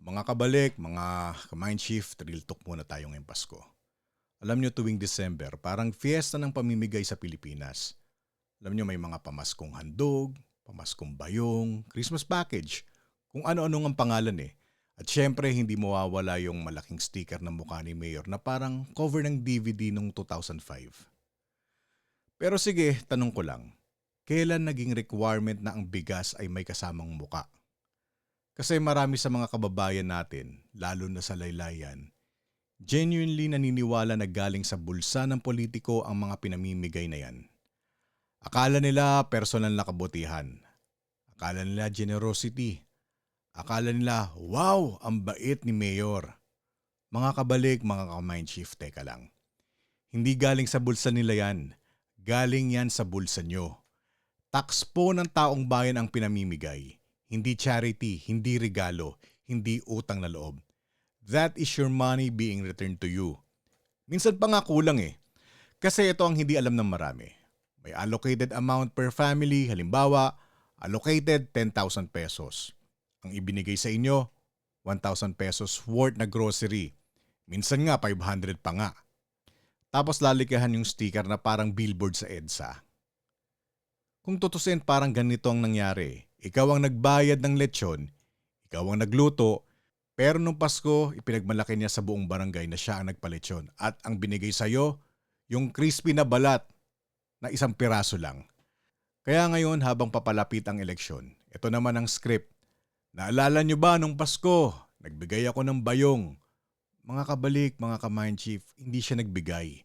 Mga kabalik, mga ka-mind shift, real talk muna tayo ngayong Pasko. Alam nyo tuwing December, parang fiesta ng pamimigay sa Pilipinas. Alam nyo may mga pamaskong handog, pamaskong bayong, Christmas package, kung ano-ano ang pangalan eh. At syempre hindi mawawala yung malaking sticker ng mukha ni Mayor na parang cover ng DVD noong 2005. Pero sige, tanong ko lang, kailan naging requirement na ang bigas ay may kasamang muka? Kasi marami sa mga kababayan natin, lalo na sa laylayan, genuinely naniniwala na galing sa bulsa ng politiko ang mga pinamimigay na yan. Akala nila personal na kabutihan. Akala nila generosity. Akala nila, wow, ang bait ni Mayor. Mga kabalik, mga ka-mind shift, teka lang. Hindi galing sa bulsa nila yan. Galing yan sa bulsa nyo. Tax po ng taong bayan ang pinamimigay. Hindi charity, hindi regalo, hindi utang na loob. That is your money being returned to you. Minsan pa nga kulang eh. Kasi ito ang hindi alam ng marami. May allocated amount per family, halimbawa, allocated 10,000 pesos. Ang ibinigay sa inyo, 1,000 pesos worth na grocery. Minsan nga 500 pa nga. Tapos lalikahan yung sticker na parang billboard sa EDSA. Kung tutusin parang ganito ang nangyari. Ikaw ang nagbayad ng lechon, ikaw ang nagluto, pero nung Pasko, ipinagmalaki niya sa buong barangay na siya ang nagpalechon at ang binigay sa'yo, yung crispy na balat na isang piraso lang. Kaya ngayon habang papalapit ang eleksyon, ito naman ang script. Naalala niyo ba nung Pasko, nagbigay ako ng bayong. Mga kabalik, mga ka-mind chief, hindi siya nagbigay.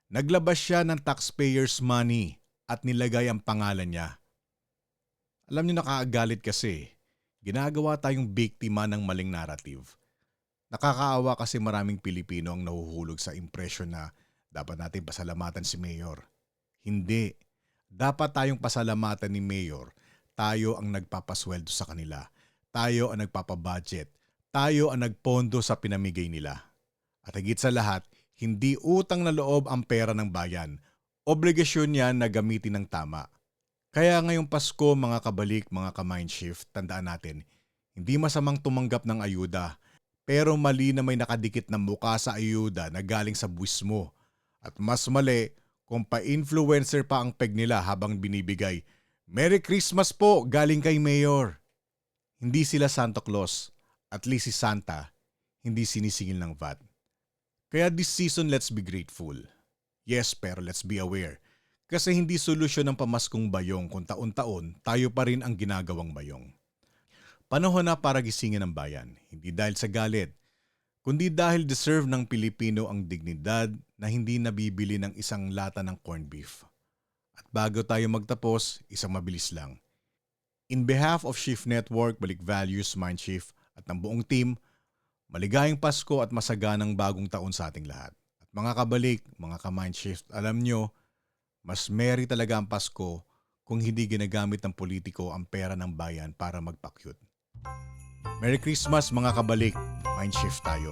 Naglabas siya ng taxpayers' money at nilagay ang pangalan niya. Alam niyo nakakagalit kasi, ginagawa tayong biktima ng maling narrative. Nakakaawa kasi maraming Pilipino ang nahuhulog sa impression na dapat natin pasalamatan si Mayor. Hindi. Dapat tayong pasalamatan ni Mayor. Tayo ang nagpapasweldo sa kanila. Tayo ang nagpapabudget. Tayo ang nagpondo sa pinamigay nila. At higit sa lahat, hindi utang na loob ang pera ng bayan. Obligasyon yan na gamitin ng tama. Kaya ngayong Pasko mga kabalik, mga ka-mind shift, tandaan natin, hindi masamang tumanggap ng ayuda, pero mali na may nakadikit na mukha sa ayuda na galing sa buwis mo. At mas mali kung pa-influencer pa ang peg nila habang binibigay, Merry Christmas po galing kay Mayor. Hindi sila Santa Claus, at least si Santa, hindi sinisingil ng VAT. Kaya this season let's be grateful. Yes, pero let's be aware. Kasi hindi solusyon ng pamaskong bayong kung taon-taon tayo pa rin ang ginagawang bayong. Panahon na para gisingin ang bayan, hindi dahil sa galit, kundi dahil deserve ng Pilipino ang dignidad na hindi nabibili ng isang lata ng corned beef. At bago tayo magtapos, isang mabilis lang. In behalf of Shift Network, Balik Values, Mind Shift at ng buong team, maligayang Pasko at masaganang bagong taon sa ating lahat. At mga kabalik, mga ka-mind shift, alam nyo, mas merry talaga ang Pasko kung hindi ginagamit ng politiko ang pera ng bayan para magpakyut. Merry Christmas mga kabalik, mind shift tayo.